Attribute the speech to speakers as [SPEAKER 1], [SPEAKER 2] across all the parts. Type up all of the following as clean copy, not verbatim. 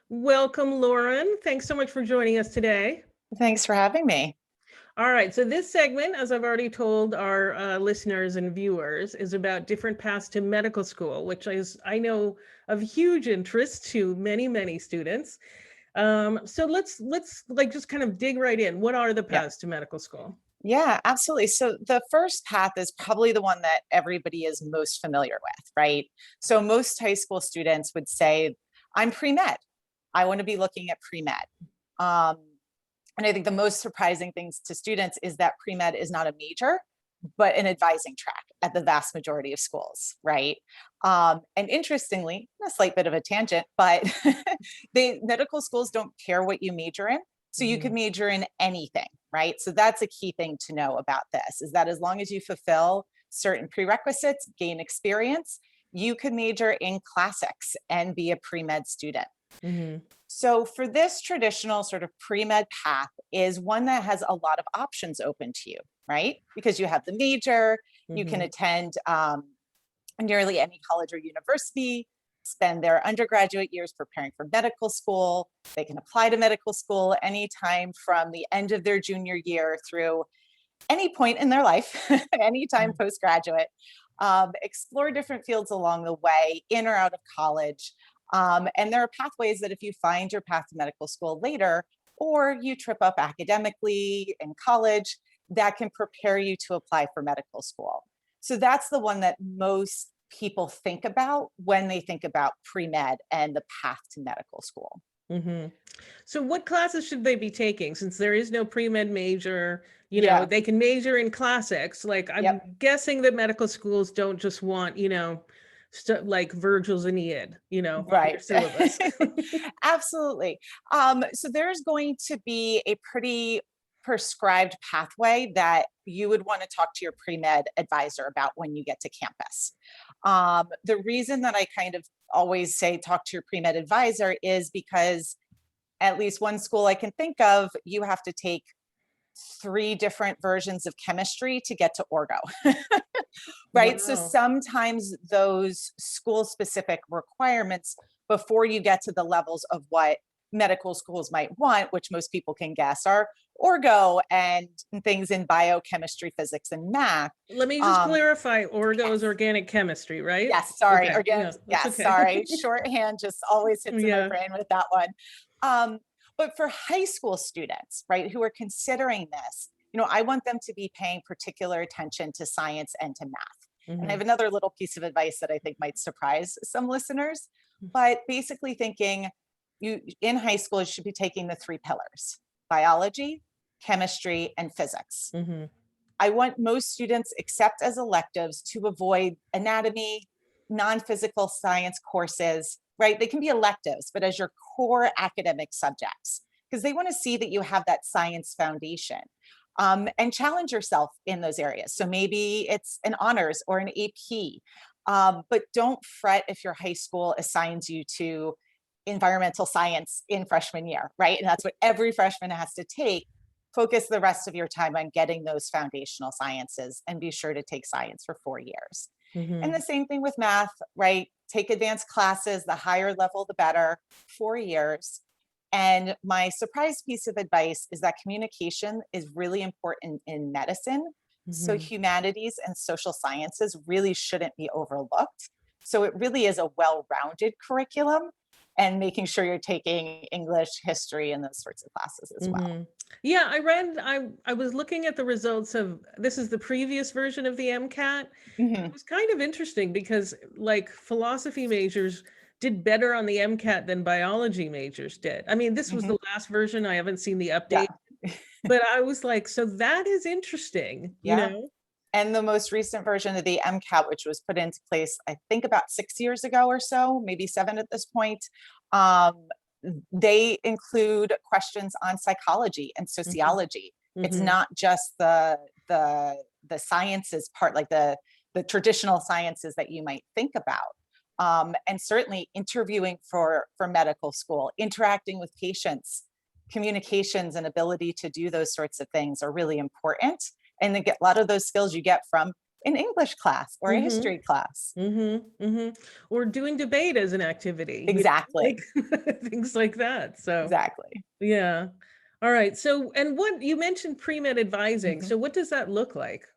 [SPEAKER 1] Welcome, Lauren. Thanks so much for joining us today.
[SPEAKER 2] Thanks for having me.
[SPEAKER 1] All right, so this segment, as I've already told our listeners and viewers, is about different paths to medical school, which is, I know, of huge interest to many, many students. So let's like just kind of dig right in. What are the
[SPEAKER 2] Yeah.
[SPEAKER 1] paths to medical school?
[SPEAKER 2] Yeah, absolutely. So the first path is probably the one that everybody is most familiar with, right? So most high school students would say, I'm pre-med. I want to be looking at pre-med. Um, and I think the most surprising things to students is that pre-med is not a major, but an advising track at the vast majority of schools, right? And interestingly, a slight bit of a tangent, but medical schools don't care what you major in. So you could
[SPEAKER 1] Mhm.
[SPEAKER 2] major in anything, right? So that's a key thing to know about this is that as long as you fulfill certain prerequisites, gain experience, you could major in classics and be a pre-med student.
[SPEAKER 1] Mhm.
[SPEAKER 2] So for this traditional sort of pre-med path is one that has a lot of options open to you, right? Because you have the major, you can
[SPEAKER 1] Mhm.
[SPEAKER 2] attend nearly any college or university, spend their undergraduate years preparing for medical school. They can apply to medical school anytime from the end of their junior year through any point in their life, anytime
[SPEAKER 1] Mhm.
[SPEAKER 2] postgraduate, explore different fields along the way, in or out of college. And there are pathways that if you find your path to medical school later, or you trip up academically in college, that can prepare you to apply for medical school. So that's the one that most people think about when they think about pre-med and the path to medical school.
[SPEAKER 1] Mhm. So what classes should they be taking since there is no pre-med major,
[SPEAKER 2] Yeah.
[SPEAKER 1] they can major in classics. Like I'm
[SPEAKER 2] Yep.
[SPEAKER 1] guessing that medical schools don't just want, like Virgil's Aeneid, on their
[SPEAKER 2] Right.
[SPEAKER 1] syllabus.
[SPEAKER 2] Absolutely. So there's going to be a pretty prescribed pathway that you would want to talk to your pre-med advisor about when you get to campus. The reason that I kind of always say talk to your pre-med advisor is because at least one school I can think of, you have to take three different versions of chemistry to get to orgo. Right? So
[SPEAKER 1] Wow.
[SPEAKER 2] sometimes those school specific requirements before you get to the levels of what medical schools might want, which most people can guess are orgo and things in biochemistry, physics, and math.
[SPEAKER 1] Let me just
[SPEAKER 2] Um,
[SPEAKER 1] clarify, Orgo is
[SPEAKER 2] yes,
[SPEAKER 1] organic chemistry, right?
[SPEAKER 2] yes, sorry,
[SPEAKER 1] Okay,
[SPEAKER 2] organic,
[SPEAKER 1] yeah, that's
[SPEAKER 2] yes,
[SPEAKER 1] okay.
[SPEAKER 2] sorry, shorthand just always hits in my
[SPEAKER 1] Yeah.
[SPEAKER 2] brain with that one. Um, but for high school students, right, who are considering this, I want them to be paying particular attention to science and to math. And I
[SPEAKER 1] Hmm.
[SPEAKER 2] have another little piece of advice that I think might surprise some listeners, but basically thinking you in high school, you should be taking the three pillars: biology, chemistry, and physics.
[SPEAKER 1] Hmm.
[SPEAKER 2] I want most students, except as electives, to avoid anatomy, non-physical science courses, right? They can be electives, but as your core academic subjects, because they want to see that you have that science foundation. And challenge yourself in those areas. So maybe it's an honors or an AP, but don't fret if your high school assigns you to environmental science in freshman year, right? And that's what every freshman has to take. Focus the rest of your time on getting those foundational sciences and be sure to take science for 4 years. And
[SPEAKER 1] Hmm.
[SPEAKER 2] the same thing with math, right? Take advanced classes, the higher level, the better, 4 years. And my surprise piece of advice is that communication is really important in medicine. So
[SPEAKER 1] Hmm.
[SPEAKER 2] humanities and social sciences really shouldn't be overlooked. So it really is a well-rounded curriculum and making sure you're taking English, history, and those sorts of classes as well.
[SPEAKER 1] Hmm. Yeah, I was looking at the results of this is the previous version of the MCAT. It
[SPEAKER 2] Mhm.
[SPEAKER 1] was kind of interesting because like philosophy majors did better on the MCAT than biology majors did. I mean, this was
[SPEAKER 2] Mhm.
[SPEAKER 1] the last version. I haven't seen the update,
[SPEAKER 2] Yeah.
[SPEAKER 1] but I was like, so that is interesting,
[SPEAKER 2] Yeah. And the most recent version of the MCAT, which was put into place, I think about 6 years ago or so, maybe seven at this point, um, they include questions on psychology and
[SPEAKER 1] Mhm.
[SPEAKER 2] sociology. It's
[SPEAKER 1] Mhm.
[SPEAKER 2] not just the sciences part, like the traditional sciences that you might think about. And certainly interviewing for medical school, interacting with patients, communications and ability to do those sorts of things are really important. And they get a lot of those skills you get from an English class or a
[SPEAKER 1] Mm-hmm.
[SPEAKER 2] history class.
[SPEAKER 1] Mm-hmm. Mm-hmm. Or doing debate as an activity,
[SPEAKER 2] Exactly.
[SPEAKER 1] like things like that. So
[SPEAKER 2] Exactly.
[SPEAKER 1] yeah. All right. So, and what you mentioned pre-med advising.
[SPEAKER 2] Mhm.
[SPEAKER 1] So what does that look like?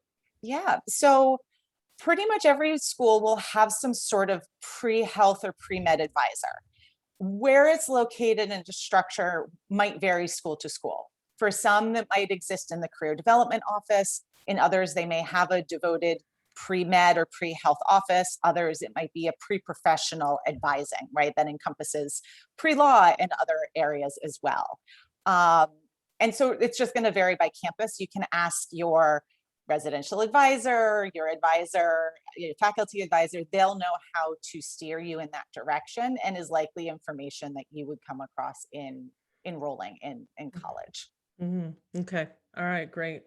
[SPEAKER 2] Yeah. So pretty much every school will have some sort of pre-health or pre-med advisor. Where it's located and the structure might vary school to school. For some, that might exist in the career development office. In others, they may have a devoted pre-med or pre-health office. Others, it might be a pre-professional advising, right? That encompasses pre-law and other areas as well. Um, and so it's just going to vary by campus. You can ask your residential advisor, your faculty advisor, they'll know how to steer you in that direction and is likely information that you would come across in enrolling in college.
[SPEAKER 1] Mm-hmm. Okay. All right. Great.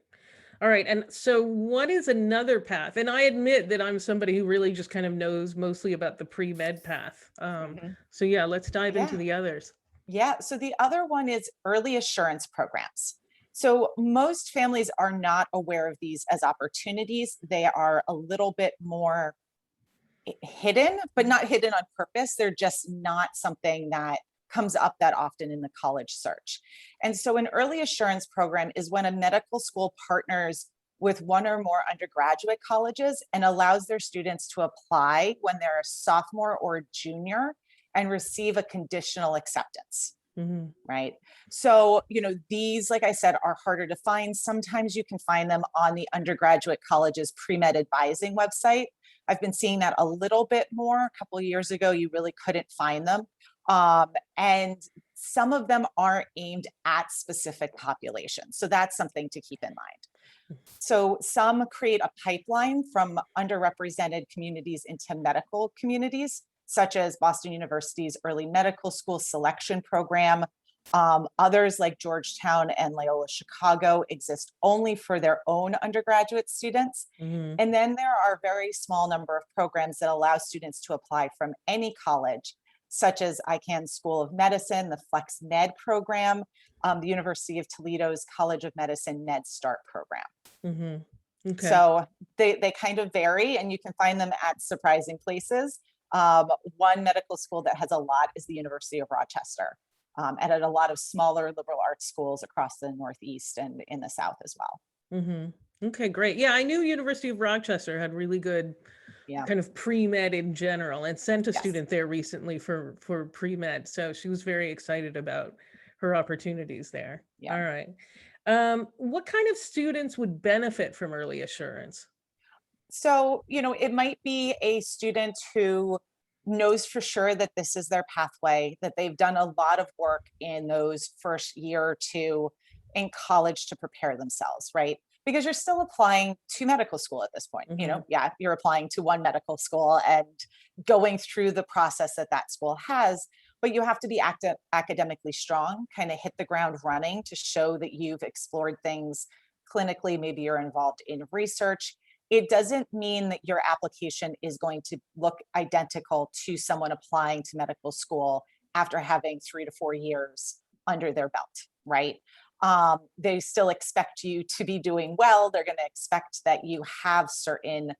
[SPEAKER 1] All right. And so what is another path? And I admit that I'm somebody who really just kind of knows mostly about the pre-med path.
[SPEAKER 2] Mhm.
[SPEAKER 1] So yeah, let's dive into
[SPEAKER 2] Yeah.
[SPEAKER 1] the others.
[SPEAKER 2] Yeah. So the other one is early assurance programs. So most families are not aware of these as opportunities. They are a little bit more hidden, but not hidden on purpose. They're just not something that comes up that often in the college search. And so an early assurance program is when a medical school partners with one or more undergraduate colleges and allows their students to apply when they're a sophomore or a junior and receive a conditional acceptance.
[SPEAKER 1] Mm-hmm.
[SPEAKER 2] Right. So, these, like I said, are harder to find. Sometimes you can find them on the undergraduate college's pre-med advising website. I've been seeing that a little bit more. A couple of years ago, you really couldn't find them. And some of them are aimed at specific populations. So that's something to keep in mind. So some create a pipeline from underrepresented communities into medical communities, such as Boston University's early medical school selection program. Others like Georgetown and Loyola Chicago exist only for their own undergraduate students.
[SPEAKER 1] Mm-hmm.
[SPEAKER 2] And then there are a very small number of programs that allow students to apply from any college, such as ICANN School of Medicine, the Flex Med program, the University of Toledo's College of Medicine Med Start program.
[SPEAKER 1] Mm-hmm. Okay.
[SPEAKER 2] So they kind of vary, and you can find them at surprising places. One medical school that has a lot is the University of Rochester, and at a lot of smaller liberal arts schools across the Northeast and in the South as well.
[SPEAKER 1] Mm-hmm. Okay, great. Yeah, I knew University of Rochester had really good
[SPEAKER 2] Yeah.
[SPEAKER 1] kind of pre-med in general, and sent a
[SPEAKER 2] Yes.
[SPEAKER 1] student there recently for pre-med. So she was very excited about her opportunities there.
[SPEAKER 2] Yeah.
[SPEAKER 1] All right. What kind of students would benefit from early assurance?
[SPEAKER 2] So, it might be a student who knows for sure that this is their pathway, that they've done a lot of work in those first year or two in college to prepare themselves, right? Because you're still applying to medical school at this point.
[SPEAKER 1] Mhm.
[SPEAKER 2] Yeah, you're applying to one medical school and going through the process that that school has, but you have to be academically strong, kind of hit the ground running to show that you've explored things clinically. Maybe you're involved in research. It doesn't mean that your application is going to look identical to someone applying to medical school after having 3 to 4 years under their belt, right? They still expect you to be doing well. They're going to expect that you have certain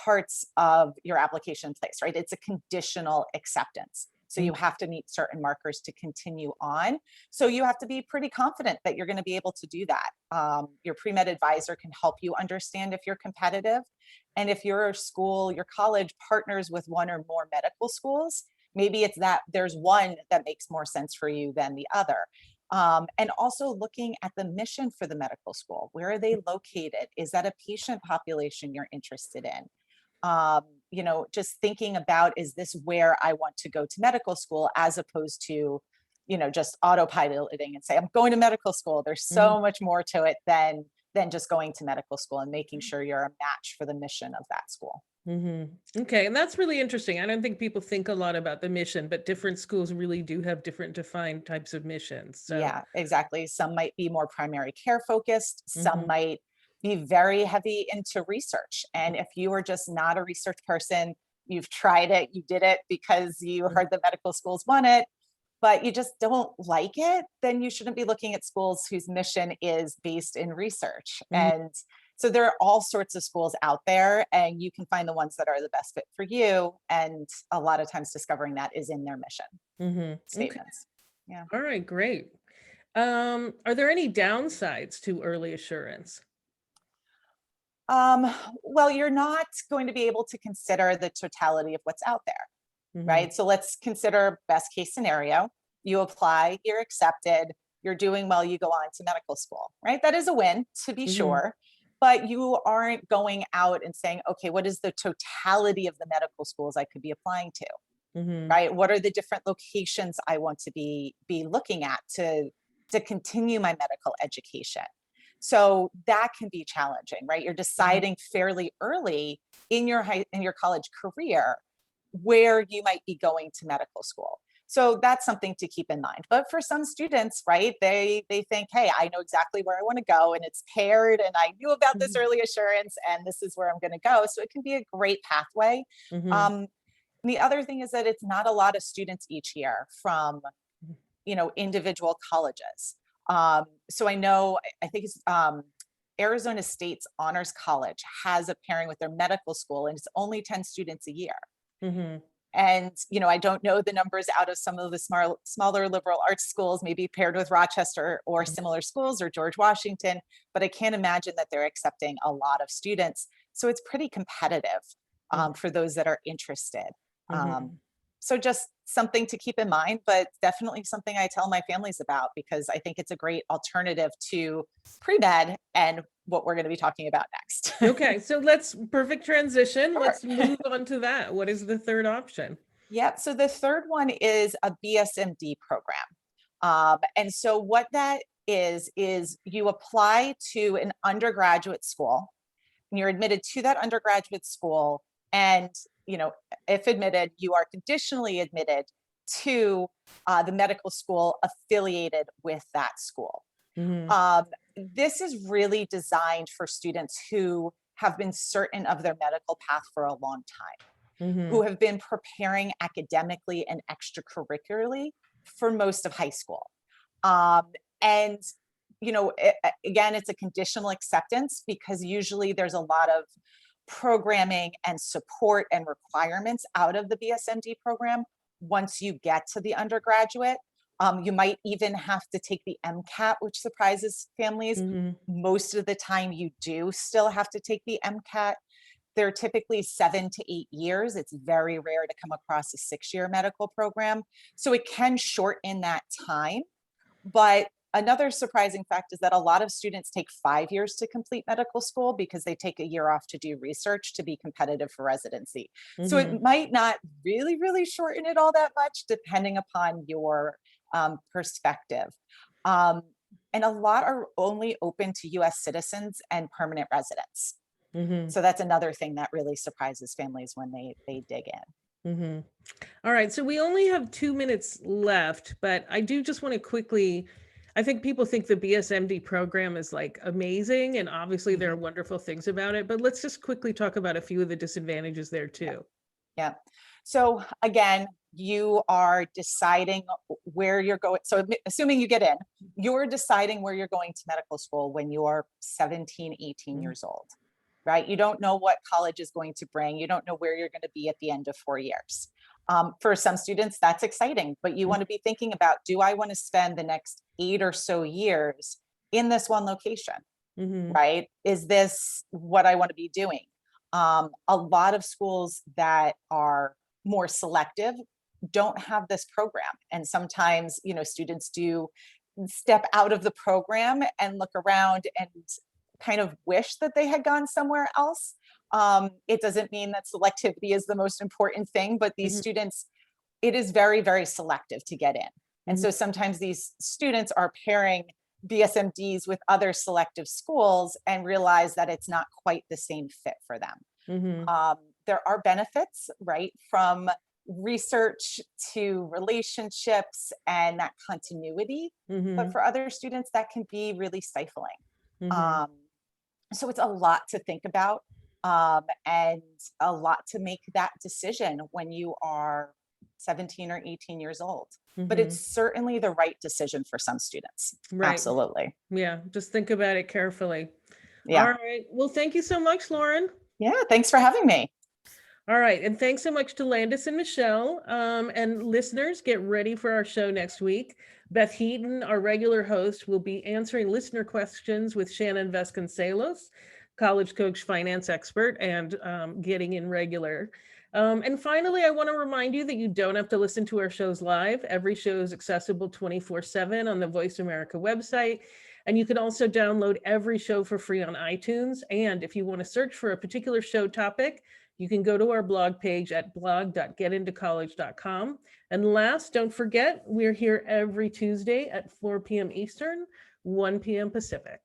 [SPEAKER 2] parts of your application in place, right? It's a conditional acceptance. So you have to meet certain markers to continue on. So you have to be pretty confident that you're going to be able to do that. Your pre-med advisor can help you understand if you're competitive. And if your school, your college partners with one or more medical schools, maybe it's that there's one that makes more sense for you than the other. And also looking at the mission for the medical school. Where are they located? Is that a patient population you're interested in? Just thinking about, is this where I want to go to medical school, as opposed to, just autopiloting and say, I'm going to medical school. There's
[SPEAKER 1] Mhm.
[SPEAKER 2] so much more to it than just going to medical school, and making sure you're a match for the mission of that school.
[SPEAKER 1] Mhm. Okay, and that's really interesting. I don't think people think a lot about the mission, but different schools really do have different defined types of missions. So,
[SPEAKER 2] Yeah, exactly. Some might be more primary care focused. Some
[SPEAKER 1] mhm.
[SPEAKER 2] might be very heavy into research. And if you are just not a research person, you've tried it, you did it because you heard the medical schools want it, but you just don't like it, then you shouldn't be looking at schools whose mission is based in research.
[SPEAKER 1] Mhm.
[SPEAKER 2] And So there are all sorts of schools out there, and you can find the ones that are the best fit for you. And a lot of times discovering that is in their mission
[SPEAKER 1] Okay.
[SPEAKER 2] statements. Yeah.
[SPEAKER 1] All right, great. Are there any downsides to early assurance?
[SPEAKER 2] Um, well, you're not going to be able to consider the totality of what's out there,
[SPEAKER 1] Hmm.
[SPEAKER 2] right? So let's consider best case scenario. You apply, you're accepted, you're doing well, you go on to medical school, right? That is a win, to be
[SPEAKER 1] Hmm.
[SPEAKER 2] sure. But you aren't going out and saying, okay, what is the totality of the medical schools I could be applying to,
[SPEAKER 1] Hmm.
[SPEAKER 2] right? What are the different locations I want to be looking at to continue my medical education? So that can be challenging, right? You're
[SPEAKER 1] Hmm.
[SPEAKER 2] deciding fairly early in your college career where you might be going to medical school. So that's something to keep in mind. But for some students, right, they think, hey, I know exactly where I want to go, and it's paired, and I knew about this
[SPEAKER 1] Hmm.
[SPEAKER 2] early assurance, and this is where I'm going to go. So it can be a great pathway.
[SPEAKER 1] Hmm.
[SPEAKER 2] Um, the other thing is that it's not a lot of students each year from individual colleges. So I know, I think it's Arizona State's Honors College has a pairing with their medical school, and it's only 10 students a year.
[SPEAKER 1] Hmm.
[SPEAKER 2] And I don't know the numbers out of some of the smaller liberal arts schools, maybe paired with Rochester or similar schools or George Washington, but I can't imagine that they're accepting a lot of students. So it's pretty competitive for those that are interested. Um,
[SPEAKER 1] Hmm.
[SPEAKER 2] so just something to keep in mind, but definitely something I tell my families about, because I think it's a great alternative to pre-med and what we're going to be talking about next.
[SPEAKER 1] Okay, so let's perfect transition.
[SPEAKER 2] Sure.
[SPEAKER 1] Let's move on to that. What is the third option?
[SPEAKER 2] Yep. So the third one is a BSMD program. And so what that is you apply to an undergraduate school, and you're admitted to that undergraduate school. And, if admitted, you are conditionally admitted to the medical school affiliated with that school.
[SPEAKER 1] Hmm.
[SPEAKER 2] Um, this is really designed for students who have been certain of their medical path for a long time, who
[SPEAKER 1] Hmm.
[SPEAKER 2] have been preparing academically and extracurricularly for most of high school. Um, and, again, it's a conditional acceptance because usually there's a lot of programming and support and requirements out of the BSMD program once you get to the undergraduate. You might even have to take the MCAT, which surprises families.
[SPEAKER 1] Hmm.
[SPEAKER 2] Most of the time, you do still have to take the MCAT. They're typically 7 to 8 years. It's very rare to come across a 6-year medical program. So it can shorten that time. But another surprising fact is that a lot of students take 5 years to complete medical school because they take a year off to do research to be competitive for residency. So
[SPEAKER 1] Hmm.
[SPEAKER 2] it might not really, really shorten it all that much, depending upon your perspective. Um, and a lot are only open to US citizens and permanent residents.
[SPEAKER 1] Hmm.
[SPEAKER 2] So that's another thing that really surprises families when they dig in.
[SPEAKER 1] Hmm. All right, so we only have 2 minutes left, but I do just want to quickly, I think people think the BSMD program is like amazing, and obviously there are
[SPEAKER 2] Mhm.
[SPEAKER 1] wonderful things about it, but let's just quickly talk about a few of the disadvantages there
[SPEAKER 2] Yeah,
[SPEAKER 1] too.
[SPEAKER 2] yeah. So again, you are deciding where you're going. So assuming you get in, you're deciding where you're going to medical school when you are 17, 18
[SPEAKER 1] Mhm.
[SPEAKER 2] years old, right? You don't know what college is going to bring. You don't know where you're going to be at the end of 4 years. For some students, that's exciting, but you want to be thinking about, do I want to spend the next 8 or so years in this one location,
[SPEAKER 1] Mhm.
[SPEAKER 2] right? Is this what I want to be doing? A lot of schools that are more selective don't have this program. And sometimes, students do step out of the program and look around and kind of wish that they had gone somewhere else. It doesn't mean that selectivity is the most important thing, but these
[SPEAKER 1] Mhm.
[SPEAKER 2] students, it is very, very selective to get in. And
[SPEAKER 1] Mhm.
[SPEAKER 2] so sometimes these students are pairing BSMDs with other selective schools and realize that it's not quite the same fit for them.
[SPEAKER 1] Mhm.
[SPEAKER 2] Um, there are benefits, right, from research to relationships and that continuity. But
[SPEAKER 1] Mhm.
[SPEAKER 2] for other students, that can be really stifling.
[SPEAKER 1] Mhm.
[SPEAKER 2] Um, so it's a lot to think about, and a lot to make that decision when you are 17 or 18 years old. But it's
[SPEAKER 1] Mhm.
[SPEAKER 2] certainly the right decision for some students.
[SPEAKER 1] Right.
[SPEAKER 2] Absolutely.
[SPEAKER 1] Yeah, just think about it carefully.
[SPEAKER 2] Yeah.
[SPEAKER 1] All right. Well, thank you so much, Lauren.
[SPEAKER 2] Yeah. Thanks for having me.
[SPEAKER 1] All right. And thanks so much to Landis and Michelle. And listeners, get ready for our show next week. Beth Heaton, our regular host, will be answering listener questions with Shannon Vasconcelos, college coach, finance expert, and getting in regular. And finally, I want to remind you that you don't have to listen to our shows live. Every show is accessible 24/7 on the Voice America website. And you can also download every show for free on iTunes. And if you want to search for a particular show topic, you can go to our blog page at blog.getintocollege.com. And last, don't forget, we're here every Tuesday at 4 p.m. Eastern, 1 p.m. Pacific.